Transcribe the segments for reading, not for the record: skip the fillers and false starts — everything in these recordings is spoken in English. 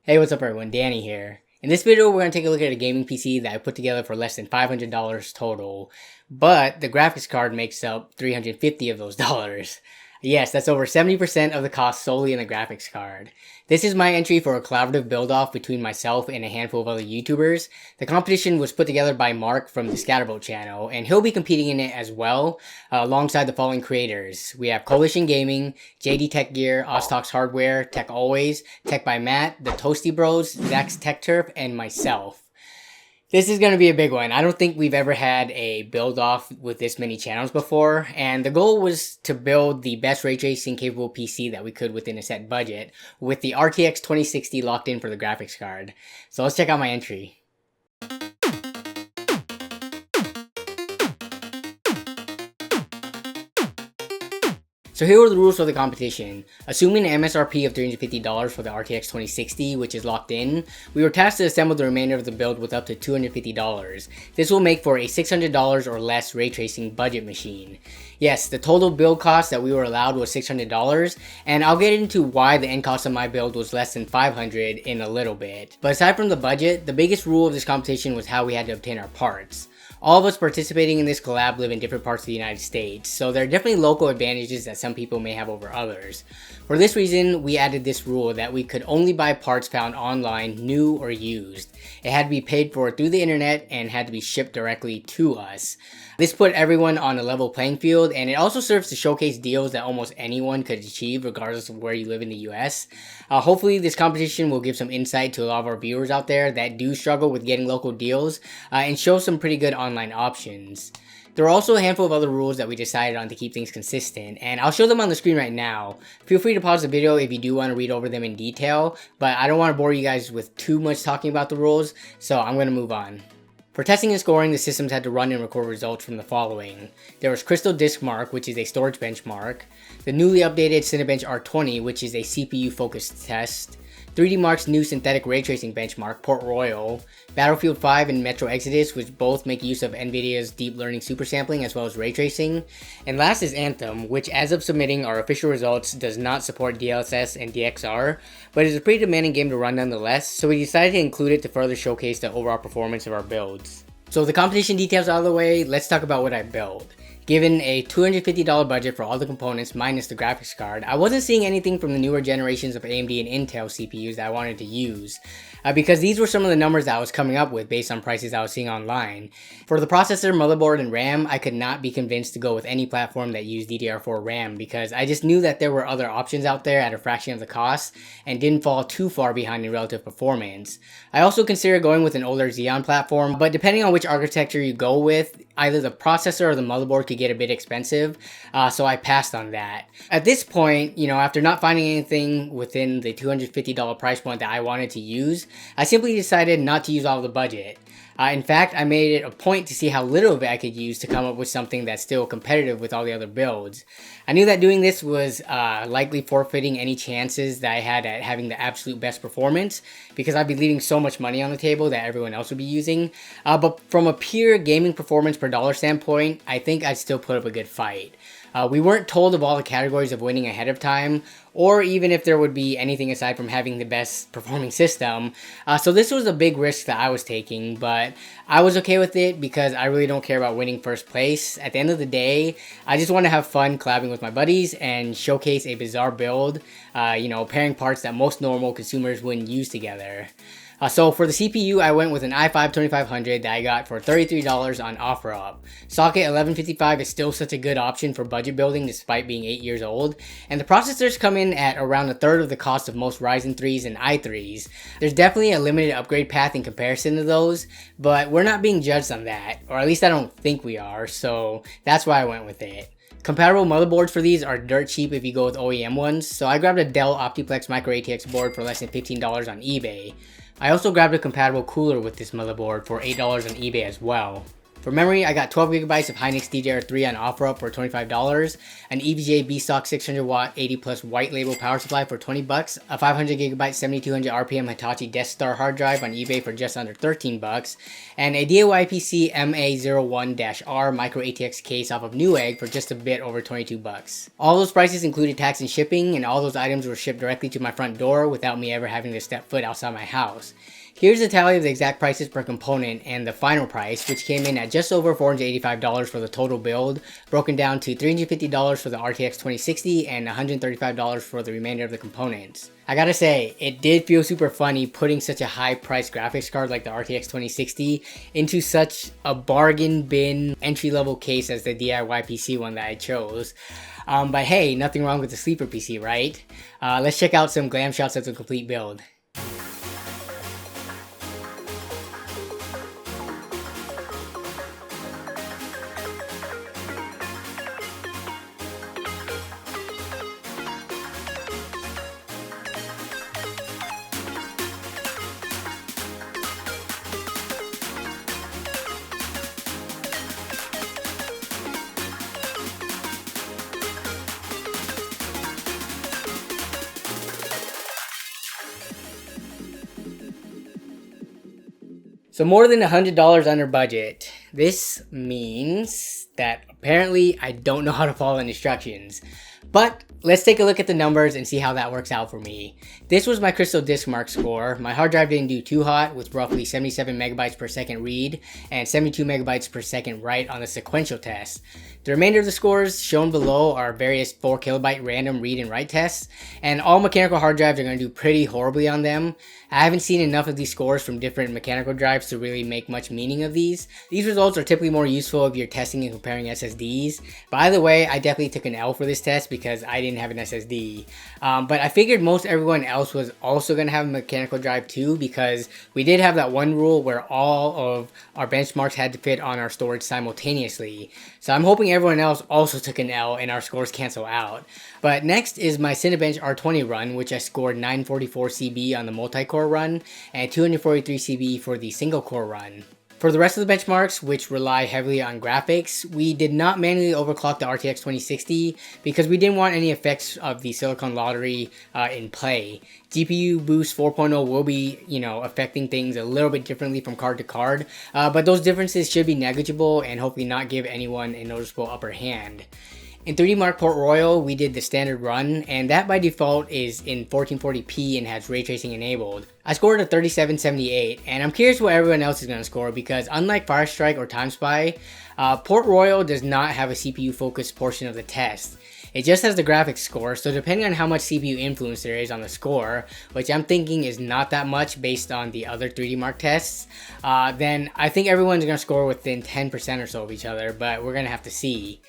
Hey, what's up everyone, Danny here. In this video, we're going to take a look at a gaming PC that I put together for less than $500 total, but the graphics card makes up $350 of those dollars. Yes, that's over 70% of the cost solely in the graphics card. This is my entry for a collaborative build-off between myself and a handful of other YouTubers. The competition was put together by Mark from the Scattervote channel, and he'll be competing in it as well, alongside the following creators. We have Coalition Gaming, JD Tech Gear, Ostox Hardware, Tech Always, Tech by Matt, the Toasty Bros, Zach's Tech Turf, and myself. This is going to be a big one. I don't think we've ever had a build-off with this many channels before, and the goal was to build the best ray tracing capable PC that we could within a set budget, with the RTX 2060 locked in for the graphics card. So let's check out my entry. So here are the rules for the competition. Assuming an MSRP of $350 for the RTX 2060, which is locked in, we were tasked to assemble the remainder of the build with up to $250. This will make for a $600 or less ray tracing budget machine. Yes, the total build cost that we were allowed was $600, and I'll get into why the end cost of my build was less than $500 in a little bit. But aside from the budget, the biggest rule of this competition was how we had to obtain our parts. All of us participating in this collab live in different parts of the United States, so there are definitely local advantages that some people may have over others. For this reason, we added this rule that we could only buy parts found online, new or used. It had to be paid for through the internet and had to be shipped directly to us. This put everyone on a level playing field, and it also serves to showcase deals that almost anyone could achieve regardless of where you live in the US. Hopefully this competition will give some insight to a lot of our viewers out there that do struggle with getting local deals, and show some pretty good online options. There are also a handful of other rules that we decided on to keep things consistent, and I'll show them on the screen right now. Feel free to pause the video if you do want to read over them in detail, but I don't want to bore you guys with too much talking about the rules, so I'm going to move on. For testing and scoring, the systems had to run and record results from the following. There was Crystal Disk Mark, which is a storage benchmark, the newly updated Cinebench R20, which is a CPU focused test, 3D Mark's new synthetic ray tracing benchmark, Port Royal, Battlefield 5 and Metro Exodus, which both make use of NVIDIA's deep learning supersampling as well as ray tracing, and last is Anthem, which as of submitting our official results does not support DLSS and DXR, but is a pretty demanding game to run nonetheless, so we decided to include it to further showcase the overall performance of our builds. So the competition details out of the way, let's talk about what I built. Given a $250 budget for all the components minus the graphics card, I wasn't seeing anything from the newer generations of AMD and Intel CPUs that I wanted to use, because these were some of the numbers that I was coming up with based on prices I was seeing online. For the processor, motherboard, and RAM, I could not be convinced to go with any platform that used DDR4 RAM because I just knew that there were other options out there at a fraction of the cost and didn't fall too far behind in relative performance. I also considered going with an older Xeon platform, but depending on which architecture you go with, either the processor or the motherboard could get a bit expensive, so I passed on that. At this point, after not finding anything within the $250 price point that I wanted to use, I simply decided not to use all the budget. In fact, I made it a point to see how little of it I could use to come up with something that's still competitive with all the other builds. I knew that doing this was likely forfeiting any chances that I had at having the absolute best performance because I'd be leaving so much money on the table that everyone else would be using. But from a pure gaming performance per dollar standpoint, I think I'd still put up a good fight. We weren't told of all the categories of winning ahead of time, or even if there would be anything aside from having the best performing system. So this was a big risk that I was taking, but I was okay with it because I really don't care about winning first place. At the end of the day, I just want to have fun collabing with my buddies and showcase a bizarre build, pairing parts that most normal consumers wouldn't use together. So for the CPU, I went with an i5-2500 that I got for $33 on OfferUp. Socket 1155 is still such a good option for budget building despite being 8 years old, and the processors come in at around a third of the cost of most Ryzen 3s and i3s. There's definitely a limited upgrade path in comparison to those, but we're not being judged on that, or at least I don't think we are, so that's why I went with it. Compatible motherboards for these are dirt cheap if you go with OEM ones, so I grabbed a Dell Optiplex Micro ATX board for less than $15 on eBay. I also grabbed a compatible cooler with this motherboard for $8 on eBay as well. For memory, I got 12 gigabytes of Hynix DDR3 on OfferUp for $25, an EVGA B-Stock 600 watt 80 plus white label power supply for $20, a 500 gigabyte 7200 RPM Hitachi Death Star hard drive on eBay for just under $13, and a DIY-PC MA01-R micro ATX case off of Newegg for just a bit over $22. All those prices included tax and shipping, and all those items were shipped directly to my front door without me ever having to step foot outside my house. Here's the tally of the exact prices per component and the final price, which came in at just over $485 for the total build, broken down to $350 for the RTX 2060 and $135 for the remainder of the components. I gotta say, it did feel super funny putting such a high priced graphics card like the RTX 2060 into such a bargain bin entry level case as the DIY PC one that I chose. But hey, nothing wrong with the sleeper PC, right? Let's check out some glam shots of the complete build. So more than $100 under budget. This means that apparently I don't know how to follow instructions. But let's take a look at the numbers and see how that works out for me. This was my Crystal Disk Mark score. My hard drive didn't do too hot with roughly 77 megabytes per second read and 72 megabytes per second write on the sequential test. The remainder of the scores shown below are various 4 kilobyte random read and write tests, and all mechanical hard drives are going to do pretty horribly on them. I haven't seen enough of these scores from different mechanical drives to really make much meaning of these. These results are typically more useful if you're testing and comparing SSDs. By the way, I definitely took an L for this test because I didn't have an SSD. But I figured most everyone else was also going to have a mechanical drive too, because we did have that one rule where all of our benchmarks had to fit on our storage simultaneously. So I'm hoping everyone else also took an L and our scores cancel out. But next is my Cinebench R20 run, which I scored 944 CB on the multi-core run and 243 CB for the single core run. For the rest of the benchmarks, which rely heavily on graphics, we did not manually overclock the RTX 2060 because we didn't want any effects of the Silicon Lottery in play. GPU Boost 4.0 will be, affecting things a little bit differently from card to card, but those differences should be negligible and hopefully not give anyone a noticeable upper hand. In 3D Mark Port Royal, we did the standard run, and that by default is in 1440p and has ray tracing enabled. I scored a 3778, and I'm curious what everyone else is going to score because unlike Firestrike or TimeSpy, Port Royal does not have a CPU focused portion of the test. It just has the graphics score, so depending on how much CPU influence there is on the score, which I'm thinking is not that much based on the other 3D Mark tests, then I think everyone's going to score within 10% or so of each other, but we're going to have to see.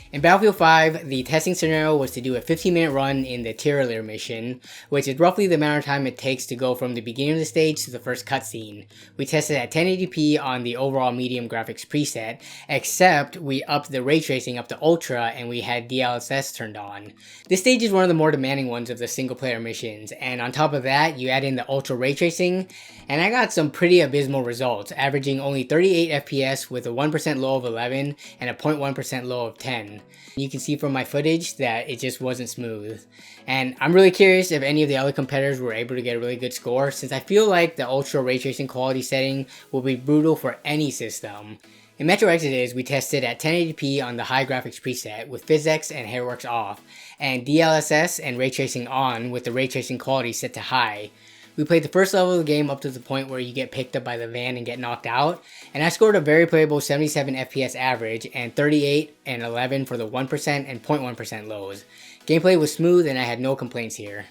In Battlefield 5, the testing scenario was to do a 15-minute run in the Tirolier mission, which is roughly the amount of time it takes to go from the beginning of the stage to the first cutscene. We tested at 1080p on the overall medium graphics preset, except we upped the ray tracing up to Ultra and we had DLSS turned on. This stage is one of the more demanding ones of the single-player missions, and on top of that, you add in the Ultra ray tracing, and I got some pretty abysmal results, averaging only 38 FPS with a 1% low of 11 and a 0.1% low of 10. You can see from my footage that it just wasn't smooth. And I'm really curious if any of the other competitors were able to get a really good score, since I feel like the Ultra ray tracing quality setting will be brutal for any system. In Metro Exodus, we tested at 1080p on the high graphics preset with PhysX and Hairworks off, and DLSS and ray tracing on with the ray tracing quality set to high. We played the first level of the game up to the point where you get picked up by the van and get knocked out, and I scored a very playable 77 FPS average and 38 and 11 for the 1% and 0.1% lows. Gameplay was smooth and I had no complaints here.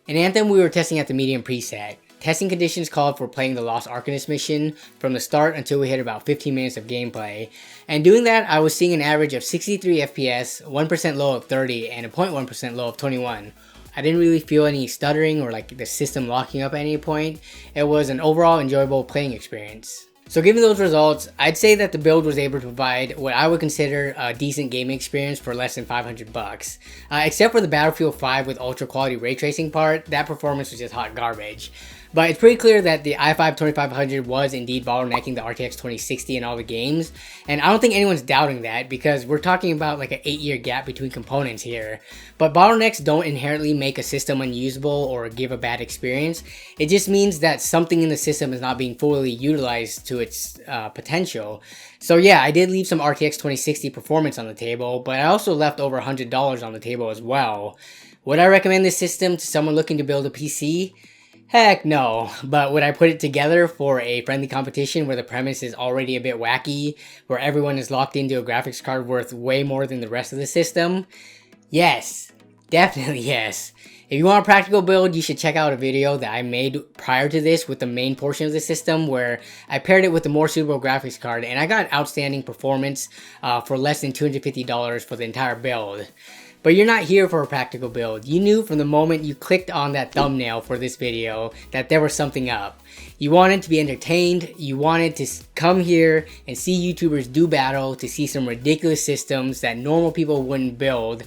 In Anthem, we were testing at the medium preset. Testing conditions called for playing the Lost Arcanist mission from the start until we hit about 15 minutes of gameplay, and doing that I was seeing an average of 63 FPS, 1% low of 30, and a 0.1% low of 21. I didn't really feel any stuttering or like the system locking up at any point. It was an overall enjoyable playing experience. So given those results, I'd say that the build was able to provide what I would consider a decent gaming experience for less than $500. Except for the Battlefield 5 with ultra quality ray tracing part, that performance was just hot garbage. But it's pretty clear that the i5 2500 was indeed bottlenecking the RTX 2060 in all the games, and I don't think anyone's doubting that because we're talking about like an 8-year gap between components here. But bottlenecks don't inherently make a system unusable or give a bad experience. It just means that something in the system is not being fully utilized to its potential. So yeah, I did leave some RTX 2060 performance on the table, but I also left over $100 on the table as well. Would I recommend this system to someone looking to build a PC? Heck no, but would I put it together for a friendly competition where the premise is already a bit wacky, where everyone is locked into a graphics card worth way more than the rest of the system? Yes, definitely yes. If you want a practical build, you should check out a video that I made prior to this with the main portion of the system where I paired it with a more suitable graphics card and I got outstanding performance for less than $250 for the entire build. But you're not here for a practical build. You knew from the moment you clicked on that thumbnail for this video that there was something up. You wanted to be entertained, you wanted to come here and see YouTubers do battle, to see some ridiculous systems that normal people wouldn't build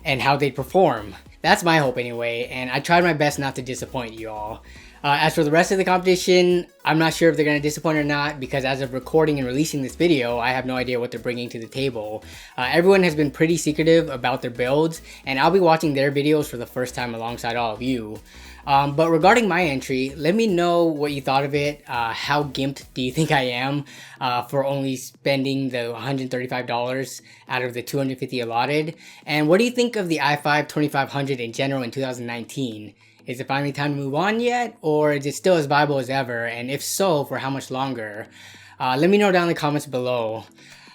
and how they perform. That's my hope anyway, and I tried my best not to disappoint you all. As for the rest of the competition, I'm not sure if they're going to disappoint or not because as of recording and releasing this video, I have no idea what they're bringing to the table. Everyone has been pretty secretive about their builds, and I'll be watching their videos for the first time alongside all of you. But regarding my entry, let me know what you thought of it. How gimped do you think I am for only spending the $135 out of the $250 allotted? And what do you think of the i5 2500 in general in 2019? Is it finally time to move on yet? Or is it still as viable as ever? And if so, for how much longer? Let me know down in the comments below.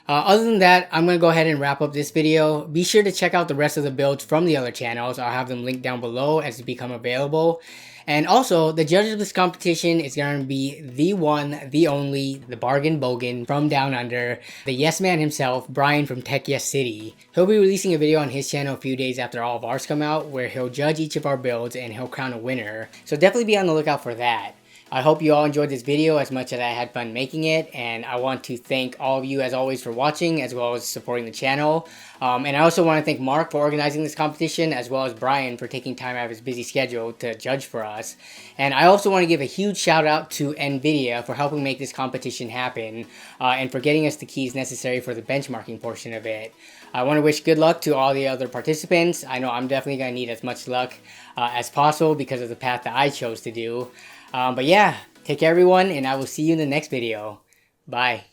Other than that, I'm going to go ahead and wrap up this video. Be sure to check out the rest of the builds from the other channels. I'll have them linked down below as they become available. And also, the judge of this competition is going to be the one, the only, the bargain bogan from down under, the yes man himself, Brian from Tech Yes City. He'll be releasing a video on his channel a few days after all of ours come out where he'll judge each of our builds and he'll crown a winner. So definitely be on the lookout for that. I hope you all enjoyed this video as much as I had fun making it, and I want to thank all of you as always for watching as well as supporting the channel. And I also want to thank Mark for organizing this competition as well as Brian for taking time out of his busy schedule to judge for us. And I also want to give a huge shout out to NVIDIA for helping make this competition happen and for getting us the keys necessary for the benchmarking portion of it. I want to wish good luck to all the other participants. I know I'm definitely going to need as much luck as possible because of the path that I chose to do. But yeah, take care everyone, and I will see you in the next video. Bye.